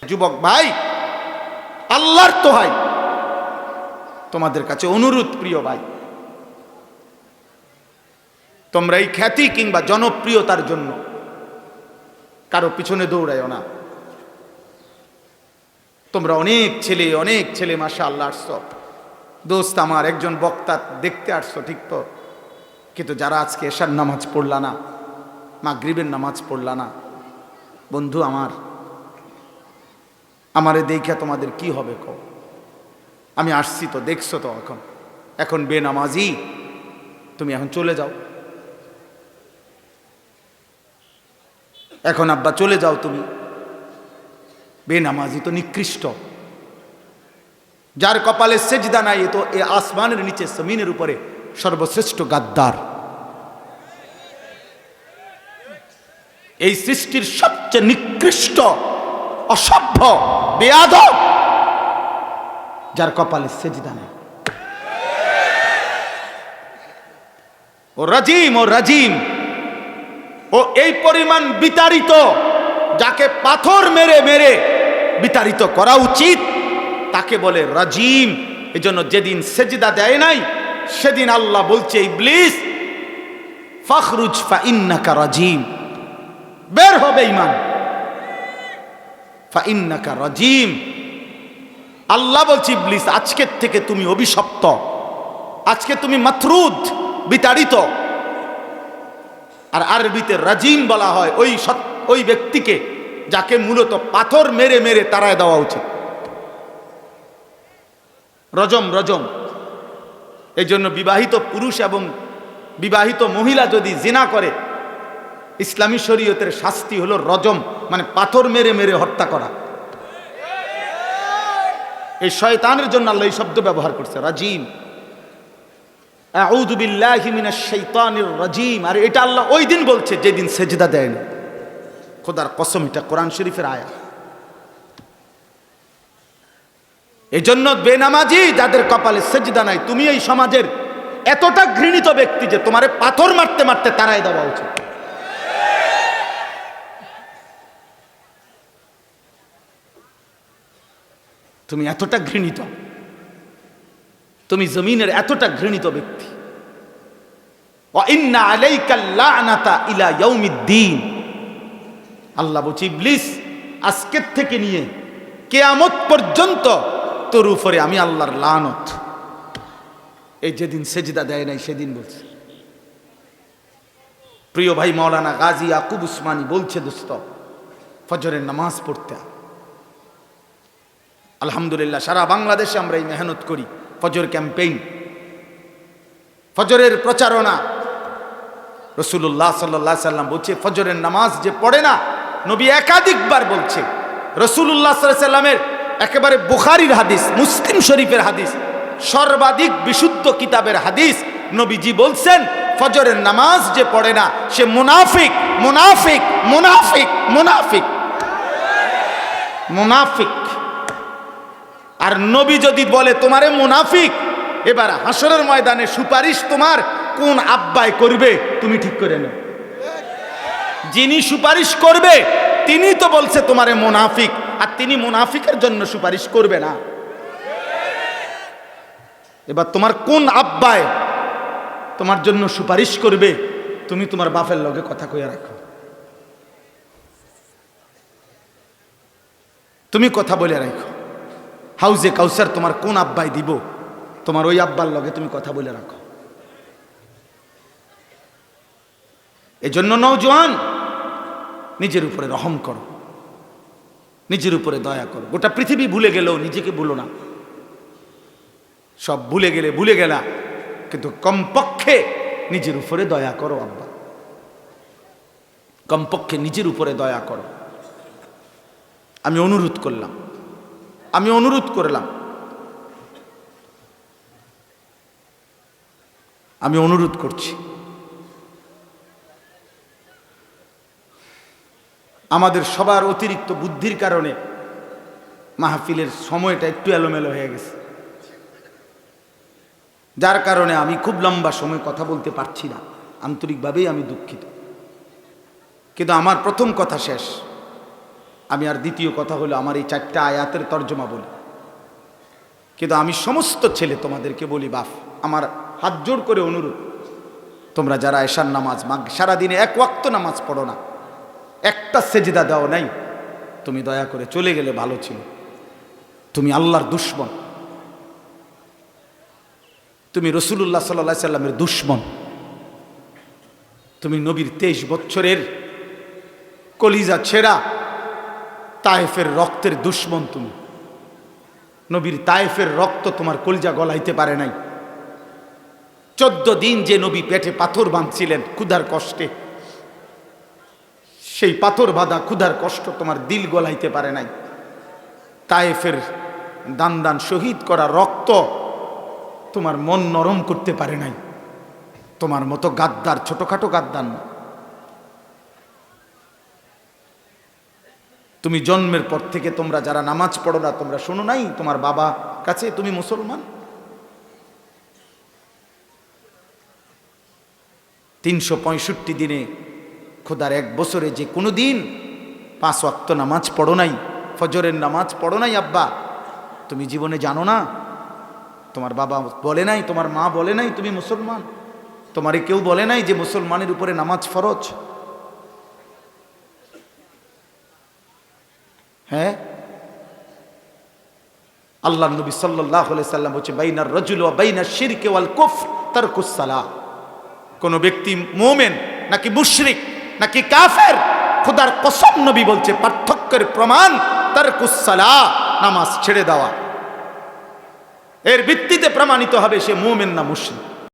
যুবক ভাই, আল্লাহর দোহাই তোমাদের কাছে অনুরোধ, প্রিয় ভাই, তোমরা এই খ্যাতি কিংবা জনপ্রিয়তার জন্য কারো পিছনে দৌড়াইও না। তোমরা অনেক ছেলে মাশাআল্লাহ আসছো, দোস্ত আমার একজন বক্তা দেখতে আসছো, ঠিক তো, কিন্তু যারা আজকে এশার নামাজ পড়লা না, মাগরিবের নামাজ পড়লা না, বন্ধু আমারে দেখা তোমাদের কি হবে কও? আমি আসছি তো, দেখছো তো, এখন বেনামাজি, তুমি এখন চলে যাও, এখন আব্বা চলে যাও, তুমি বেনামাজি তো নিকৃষ্ট, যার কপালে সেজদা নাই, তো এ আসমানের নিচে জমিনের উপরে সর্বশ্রেষ্ঠ গাদ্দার, এই সৃষ্টির সবচেয়ে নিকৃষ্ট অসভ্য বেয়াদব, যার কপালে সেজদা নাই। ও রাজিম, ও এই পরিমাণ বিতাড়িত, যাকে পাথর মেরে মেরে বিতাড়িত করা উচিত তাকে বলে রাজিম। এজন্য যেদিন সেজদা দেয় নাই সেদিন আল্লাহ বলছে, ইবলিস ফাখরুজ ফা ইন্নাকা রাজিম, বের হবে ঈমান, ফা ইন্নাকা রাজিম। আল্লাহ বলছে, ইবলিস আজকের থেকে তুমি অভিশপ্ত, আজকে তুমি মাতরুদ, বিতাড়িত। আর আরবিতে রাজিম বলা হয় ওই ব্যক্তিকে যাকে মূলত পাথর মেরে মেরে তাড়ায় দেওয়া উচিত। রজম। এই জন্য বিবাহিত পুরুষ এবং বিবাহিত মহিলা যদি জিনা করে, ইসলামী শরীয়তের শাস্তি হলো রজম, মানে পাথর মেরে মেরে হত্যা করা। এই শয়তানের জন্য আল্লাহ এই শব্দ ব্যবহার করছে, রাজিম। আউযু বিল্লাহি মিনাশ শাইতানির রাজিম। আর এটা আল্লাহ ওই দিন বলছে যেদিন সেজদা দেয় না, খোদার কসম, এটা কোরআন শরীফের আয়াত। এই জন্য বেনামাজি যাদের কপালে সেজদা নাই, তুমি এই সমাজের এতটা ঘৃণিত ব্যক্তি যে তোমারে পাথর মারতে মারতে তাড়ায় দেওয়া উচিত। তুমি এতটা ঘৃণিত, তুমি জমিনের এতটা ঘৃণিত ব্যক্তি। ওয়া ইন্না আলাইকাল লা'নাতা ইলা ইয়াউমিদ্দিন। আল্লাহ বলছে, ইবলিস আজকের থেকে নিয়ে কিয়ামত পর্যন্ত তোর উপরে আমি আল্লাহর লানত। এই যেদিন সেজদা দেয় নাই সেদিন বলছে। প্রিয় ভাই মাওলানা গাজী ইয়াকুব উসমানী বলছে, দোস্ত ফজরের নামাজ পড়তে, আলহামদুলিল্লাহ সারা বাংলাদেশে আমরা এই মেহনত করি, ফজর ক্যাম্পেইন, ফজরের প্রচারণা। রাসূলুল্লাহ সাল্লাল্লাহু আলাইহি সাল্লাম বলছে, ফজরের নামাজ যে পড়ে না, নবী একাধিকবার বলছে, রাসূলুল্লাহ সাল্লাল্লাহু আলাইহি সাল্লামের একেবারে বুখারীর হাদিস, মুসলিম শরীফের হাদিস, সর্বাধিক বিশুদ্ধ কিতাবের হাদিস, নবীজি বলছেন, ফজরের নামাজ যে পড়ে না সে মুনাফিক, মুনাফিক, মুনাফিক, মুনাফিক, মুনাফিক। আর নবী যদি বলে তোমারে মুনাফিক, এবার হাসরের ময়দানে সুপারিশ তোমার কোন আব্বায় করবে তুমি ঠিক করে নাও। যিনি সুপারিশ করবে তিনি তো বলছে তোমারে মুনাফিক, আর তিনি মুনাফিকের জন্য সুপারিশ করবে না। এবার তোমার কোন আব্বায় তোমার জন্য সুপারিশ করবে, তুমি তোমার বাপের লগে কথা কইয়া রাখো, তুমি কথা বলে রাখো। হাউজে কাউসার তোমার কোন আব্বাই দিব, তোমার ওই আব্বার লগে তুমি কথা বলে রাখো। এজন্য নওজোয়ান, নিজের উপরে রহম করো, নিজের উপরে দয়া করো। গোটা পৃথিবী ভুলে গেলেও নিজেকে ভুলো না। সব ভুলে গেলে ভুলে গেলা, কিন্তু কমপক্ষে নিজের উপরে দয়া করো আব্বা, কমপক্ষে নিজের উপরে দয়া করো। আমি অনুরোধ করলাম, আমি অনুরোধ করলাম, আমি অনুরোধ করছি, আমাদের সবার অতিরিক্ত বুদ্ধির কারণে মাহফিলের সময়টা একটু এলোমেলো হয়ে গেছে, যার কারণে আমি খুব লম্বা সময় কথা বলতে পারছি না। আন্তরিকভাবেই আমি দুঃখিত, কিন্তু আমার প্রথম কথা শেষ। আমি আর দ্বিতীয় কথা হলো আমার এই 4টা আয়াতের তর্জমা বলি, কিন্তু আমি সমস্ত ছেলে তোমাদেরকে বলি, বাপ আমার হাত জোড় করে অনুরোধ, তোমরা যারা এশার নামাজ সারাদিনে 1 ওয়াক্ত নামাজ পড়ো না, একটা সেজদা দাও নাই, তুমি দয়া করে চলে গেলে ভালো ছিল। তুমি আল্লাহর দুশমন, তুমি রাসূলুল্লাহ সাল্লাল্লাহু আলাইহি সাল্লামের দুশমন, তুমি নবীর 23 বছরের কলিজা ছেঁড়া তায়েফের রক্তের দুশমন। তুমি নবীর তায়েফের রক্ত তোমার কলিজা গলাইতে পারে নাই। 14 দিন যে নবী পেটে পাথর বাঁধছিলেন ক্ষুধার কষ্টে, সেই পাথর বাঁধা ক্ষুধার কষ্ট তোমার দিল গলাইতে পারে নাই। তায়েফের দান দান শহীদ করা রক্ত তোমার মন নরম করতে পারে নাই। তোমার মতো গাদ্দার ছোটখাটো গাদ্দার না। তুমি জন্মের পর থেকে তোমরা যারা নামাজ পড়ো না, তোমরা শোনো নাই তোমার বাবা কাছে তুমি মুসলমান? 365 দিনে খোদার 1 বছরে যে কোনো দিন 5 ওয়াক্ত নামাজ পড়ো নাই, ফজরের নামাজ পড়ো নাই আব্বা, তুমি জীবনে জানো না? তোমার বাবা বলে নাই, তোমার মা বলে নাই তুমি মুসলমান? তোমারে কেউ বলে নাই যে মুসলমানের উপরে নামাজ ফরজ? হ্যাঁ, আল্লাহ নবী সাল্লাল্লাহু আলাইহি সাল্লাম বলেছে বাইনার রাজুল ওয়া বাইনাশ শিরকি ওয়াল কুফর তারকুস সালাহ। কোন ব্যক্তি মুমিন নাকি মুশরিক নাকি কাফের, খোদার কসম নবী বলছে পার্থক্যের প্রমাণ তারকুস সালাহ, নামাজ ছেড়ে দেওয়া। এর ভিত্তিতে প্রমাণিত হবে সে মুমিন না মুশরিক।